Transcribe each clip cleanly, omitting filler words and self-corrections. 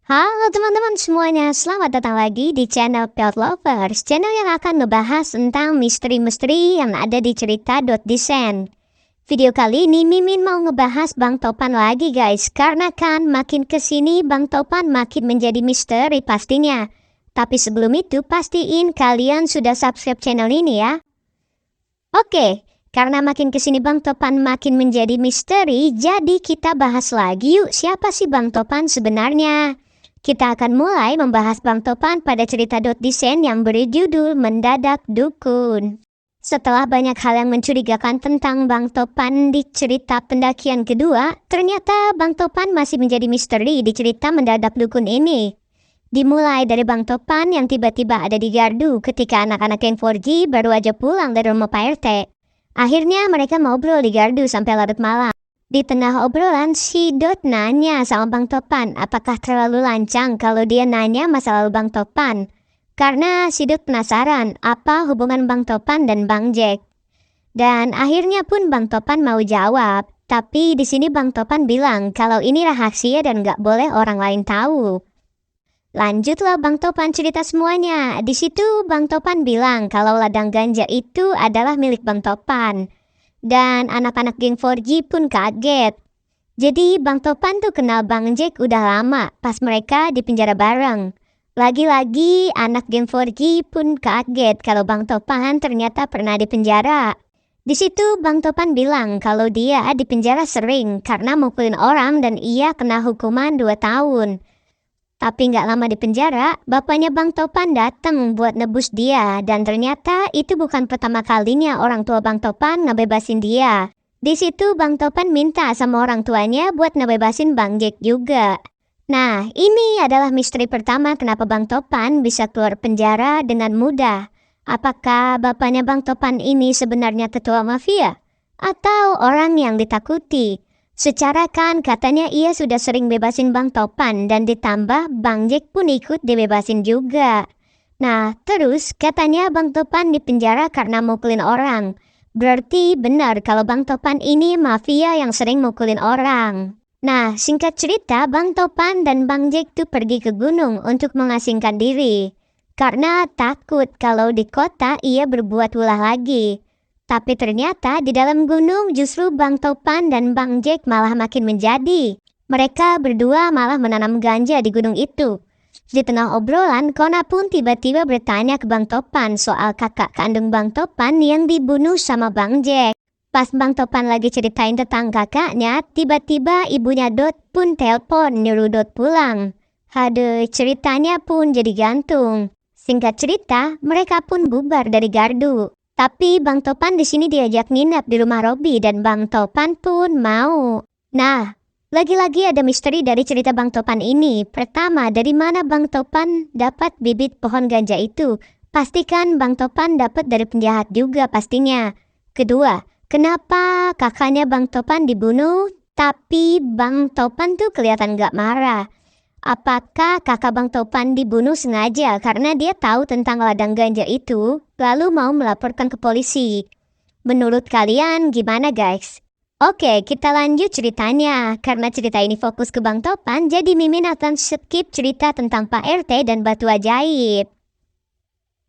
Halo teman-teman semuanya, selamat datang lagi di channel Pet Lovers, channel yang akan ngebahas tentang misteri-misteri yang ada di cerita.desain. Video kali ini Mimin mau ngebahas Bang Topan lagi guys, karena kan makin kesini Bang Topan makin menjadi misteri pastinya. Tapi sebelum itu pastiin kalian sudah subscribe channel ini ya. Oke, karena makin kesini Bang Topan makin menjadi misteri, jadi kita bahas lagi yuk siapa sih Bang Topan sebenarnya. Kita akan mulai membahas Bang Topan pada cerita.desain yang berjudul Mendadak Dukun. Setelah banyak hal yang mencurigakan tentang Bang Topan di cerita pendakian kedua, ternyata Bang Topan masih menjadi misteri di cerita Mendadak Dukun ini. Dimulai dari Bang Topan yang tiba-tiba ada di gardu ketika anak-anak geng 4G baru aja pulang dari rumah Pak RT. Akhirnya mereka ngobrol di gardu sampai larut malam. Di tengah obrolan, si Dot nanya sama Bang Topan apakah terlalu lancang kalau dia nanya masa lalu Bang Topan. Karena si Dot penasaran apa hubungan Bang Topan dan Bang Jack. Dan akhirnya pun Bang Topan mau jawab. Tapi di sini Bang Topan bilang kalau ini rahasia dan gak boleh orang lain tahu. Lanjutlah Bang Topan cerita semuanya. Di situ Bang Topan bilang kalau ladang ganja itu adalah milik Bang Topan. Dan anak-anak geng 4G pun kaget. Jadi Bang Topan tuh kenal Bang Jack udah lama pas mereka di penjara bareng. Lagi-lagi anak geng 4G pun kaget kalau Bang Topan ternyata pernah di penjara. Di situ Bang Topan bilang kalau dia di penjara sering karena mukulin orang dan ia kena hukuman 2 tahun. Tapi nggak lama di penjara, bapaknya Bang Topan datang buat nebus dia dan ternyata itu bukan pertama kalinya orang tua Bang Topan ngebebasin dia. Di situ Bang Topan minta sama orang tuanya buat ngebebasin Bang Jack juga. Nah, ini adalah misteri pertama kenapa Bang Topan bisa keluar penjara dengan mudah. Apakah bapaknya Bang Topan ini sebenarnya ketua mafia? Atau orang yang ditakuti? Secara kan katanya ia sudah sering bebasin Bang Topan dan ditambah Bang Jack pun ikut dibebasin juga. Nah terus katanya Bang Topan dipenjara karena mukulin orang. Berarti benar kalau Bang Topan ini mafia yang sering mukulin orang. Nah singkat cerita Bang Topan dan Bang Jack tuh pergi ke gunung untuk mengasingkan diri. Karena takut kalau di kota ia berbuat ulah lagi. Tapi ternyata di dalam gunung justru Bang Topan dan Bang Jack malah makin menjadi. Mereka berdua malah menanam ganja di gunung itu. Di tengah obrolan, Kona pun tiba-tiba bertanya ke Bang Topan soal kakak kandung Bang Topan yang dibunuh sama Bang Jack. Pas Bang Topan lagi ceritain tentang kakaknya, tiba-tiba ibunya Dot pun telepon nyuruh Dot pulang. Aduh, ceritanya pun jadi gantung. Singkat cerita, mereka pun bubar dari gardu. Tapi Bang Topan di sini diajak nginep di rumah Robby dan Bang Topan pun mau. Nah, lagi-lagi ada misteri dari cerita Bang Topan ini. Pertama, dari mana Bang Topan dapat bibit pohon ganja itu? Pastikan Bang Topan dapat dari penjahat juga pastinya. Kedua, kenapa kakaknya Bang Topan dibunuh, tapi Bang Topan tuh kelihatan gak marah? Apakah kakak Bang Topan dibunuh sengaja karena dia tahu tentang ladang ganja itu, lalu mau melaporkan ke polisi? Menurut kalian gimana guys? Oke, kita lanjut ceritanya. Karena cerita ini fokus ke Bang Topan, jadi Mimin akan skip cerita tentang Pak RT dan batu ajaib.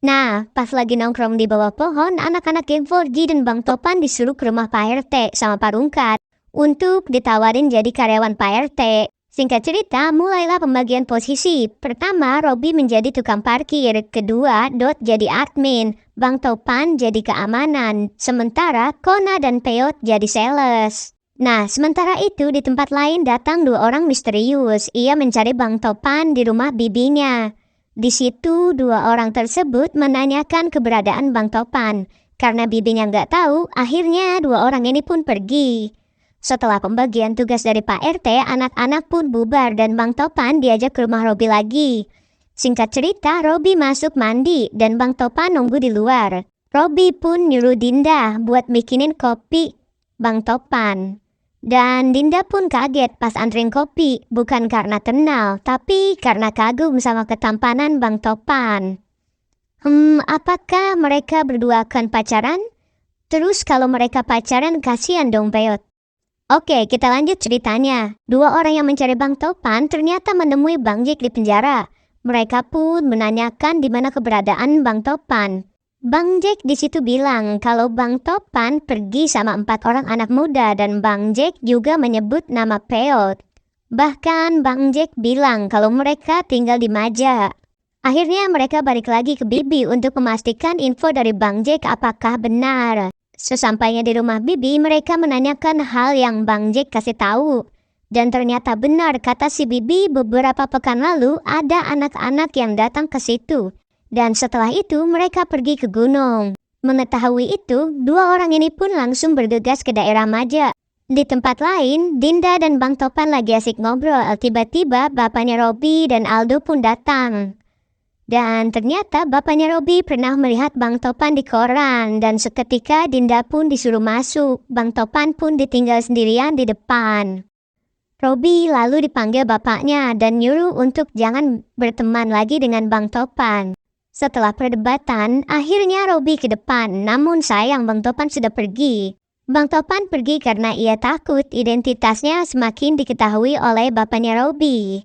Nah, pas lagi nongkrong di bawah pohon, anak-anak geng 4G dan Bang Topan disuruh ke rumah Pak RT sama Pak Rungkat untuk ditawarin jadi karyawan Pak RT. Singkat cerita, mulailah pembagian posisi. Pertama, Robby menjadi tukang parkir. Kedua, Dot jadi admin. Bang Topan jadi keamanan. Sementara, Kona dan Peot jadi sales. Nah, sementara itu di tempat lain datang 2 orang misterius. Ia mencari Bang Topan di rumah bibinya. Di situ 2 orang tersebut menanyakan keberadaan Bang Topan. Karena bibinya nggak tahu, akhirnya 2 orang ini pun pergi. Setelah pembagian tugas dari Pak RT, anak-anak pun bubar dan Bang Topan diajak ke rumah Robby lagi. Singkat cerita, Robby masuk mandi dan Bang Topan nunggu di luar. Robby pun nyuruh Dinda buat bikinin kopi Bang Topan. Dan Dinda pun kaget pas anterin kopi, bukan karena kenal, tapi karena kagum sama ketampanan Bang Topan. Apakah mereka berdua akan pacaran? Terus kalau mereka pacaran kasihan dong Peot. Oke, kita lanjut ceritanya. Dua orang yang mencari Bang Topan ternyata menemui Bang Jack di penjara. Mereka pun menanyakan di mana keberadaan Bang Topan. Bang Jack di situ bilang kalau Bang Topan pergi sama 4 orang anak muda dan Bang Jack juga menyebut nama Peot. Bahkan Bang Jack bilang kalau mereka tinggal di Maja. Akhirnya mereka balik lagi ke Bibi untuk memastikan info dari Bang Jack apakah benar. Sesampainya di rumah Bibi, mereka menanyakan hal yang Bang Jack kasih tahu. Dan ternyata benar kata si Bibi, beberapa pekan lalu ada anak-anak yang datang ke situ. Dan setelah itu mereka pergi ke gunung. Mengetahui itu, dua orang ini pun langsung bergegas ke daerah Maja. Di tempat lain, Dinda dan Bang Topan lagi asik ngobrol. Tiba-tiba bapaknya Robi dan Aldo pun datang. Dan ternyata bapaknya Robi pernah melihat Bang Topan di koran. Dan seketika Dinda pun disuruh masuk. Bang Topan pun ditinggal sendirian di depan. Robi lalu dipanggil bapaknya dan nyuruh untuk jangan berteman lagi dengan Bang Topan. Setelah perdebatan, akhirnya Robi ke depan, namun sayang Bang Topan sudah pergi. Bang Topan pergi karena ia takut identitasnya semakin diketahui oleh bapaknya Robi.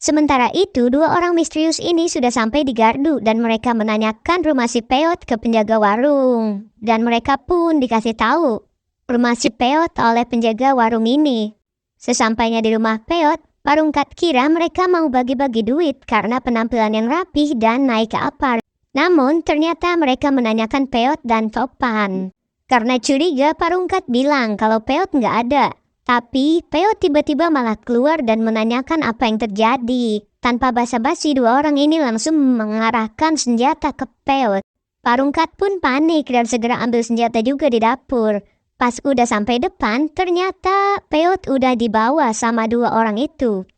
Sementara itu, dua orang misterius ini sudah sampai di gardu dan mereka menanyakan rumah si Peot ke penjaga warung. Dan mereka pun dikasih tahu rumah si Peot oleh penjaga warung ini. Sesampainya di rumah Peot, Parungkat kira mereka mau bagi-bagi duit karena penampilan yang rapih dan naik ke apar. Namun ternyata mereka menanyakan Peot dan Topan. Karena curiga, Parungkat bilang kalau Peot nggak ada. Tapi Peot tiba-tiba malah keluar dan menanyakan apa yang terjadi. Tanpa basa-basi, dua orang ini langsung mengarahkan senjata ke Peot. Parungkat pun panik dan segera ambil senjata juga di dapur. Pas udah sampai depan, ternyata Peot udah dibawa sama dua orang itu.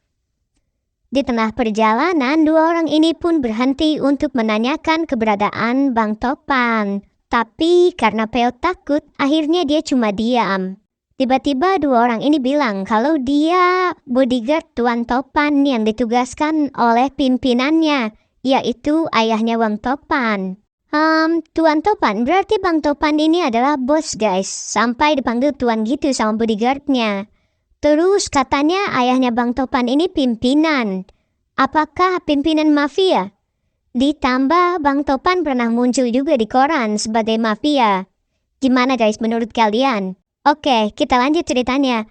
Di tengah perjalanan, dua orang ini pun berhenti untuk menanyakan keberadaan Bang Topan. Tapi karena Peot takut, akhirnya dia cuma diam. Tiba-tiba dua orang ini bilang kalau dia bodyguard Tuan Topan yang ditugaskan oleh pimpinannya, yaitu ayahnya Bang Topan. Tuan Topan, berarti Bang Topan ini adalah bos guys, sampai dipanggil Tuan gitu sama bodyguardnya. Terus katanya ayahnya Bang Topan ini pimpinan. Apakah pimpinan mafia? Ditambah Bang Topan pernah muncul juga di koran sebagai mafia. Gimana guys menurut kalian? Oke, kita lanjut ceritanya.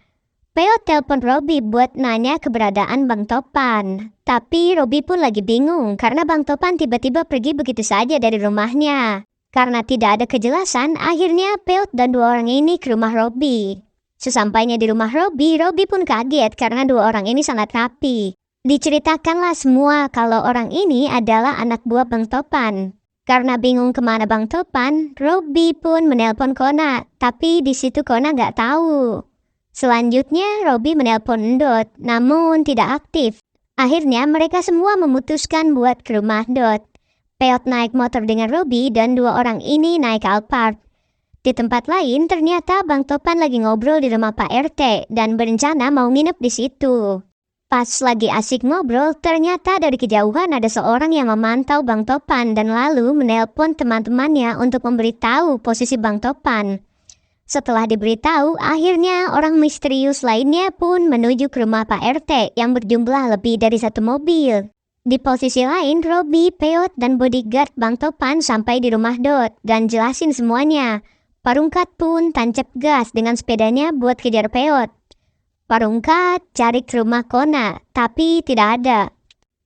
Peot telepon Robi buat nanya keberadaan Bang Topan. Tapi Robi pun lagi bingung karena Bang Topan tiba-tiba pergi begitu saja dari rumahnya. Karena tidak ada kejelasan, akhirnya Peot dan dua orang ini ke rumah Robi. Sesampainya di rumah Robi, Robi pun kaget karena dua orang ini sangat rapi. Diceritakanlah semua kalau orang ini adalah anak buah Bang Topan. Karena bingung kemana Bang Topan, Robi pun menelpon Kona. Tapi di situ Kona nggak tahu. Selanjutnya, Robi menelpon Dot, namun tidak aktif. Akhirnya, mereka semua memutuskan buat ke rumah Dot. Peot naik motor dengan Robi dan dua orang ini naik Alphard. Di tempat lain, ternyata Bang Topan lagi ngobrol di rumah Pak RT dan berencana mau nginep di situ. Pas lagi asik ngobrol, ternyata dari kejauhan ada seorang yang memantau Bang Topan dan lalu menelpon teman-temannya untuk memberitahu posisi Bang Topan. Setelah diberitahu, akhirnya orang misterius lainnya pun menuju ke rumah Pak RT yang berjumlah lebih dari satu mobil. Di posisi lain, Robi, Peot, dan bodyguard Bang Topan sampai di rumah Dot dan jelasin semuanya. Parungkat pun tancap gas dengan sepedanya buat kejar Peot. Parungkat cari ke rumah Kona, tapi tidak ada.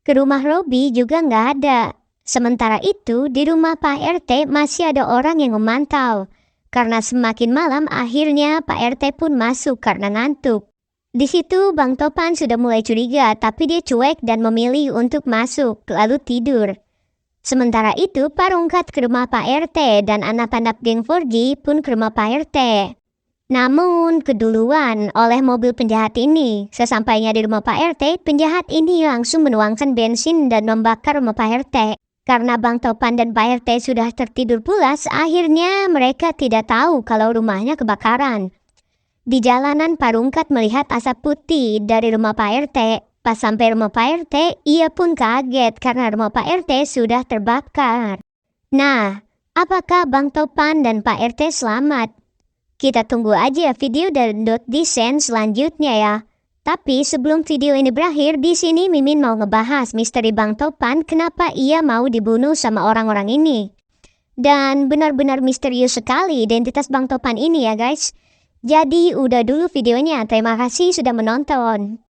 Ke rumah Robi juga nggak ada. Sementara itu, di rumah Pak RT masih ada orang yang memantau. Karena semakin malam, akhirnya Pak RT pun masuk karena ngantuk. Di situ Bang Topan sudah mulai curiga, tapi dia cuek dan memilih untuk masuk, lalu tidur. Sementara itu, Parungkat ke rumah Pak RT dan anak-anak geng 4G pun ke rumah Pak RT. Namun, keduluan oleh mobil penjahat ini. Sesampainya di rumah Pak RT, penjahat ini langsung menuangkan bensin dan membakar rumah Pak RT. Karena Bang Topan dan Pak RT sudah tertidur pulas, akhirnya mereka tidak tahu kalau rumahnya kebakaran. Di jalanan, Parungkat melihat asap putih dari rumah Pak RT. Pas sampai rumah Pak RT, ia pun kaget karena rumah Pak RT sudah terbakar. Nah, apakah Bang Topan dan Pak RT selamat? Kita tunggu aja video dari .desain selanjutnya ya. Tapi sebelum video ini berakhir, di sini Mimin mau ngebahas misteri Bang Topan kenapa ia mau dibunuh sama orang-orang ini. Dan benar-benar misterius sekali identitas Bang Topan ini ya guys. Jadi udah dulu videonya, terima kasih sudah menonton.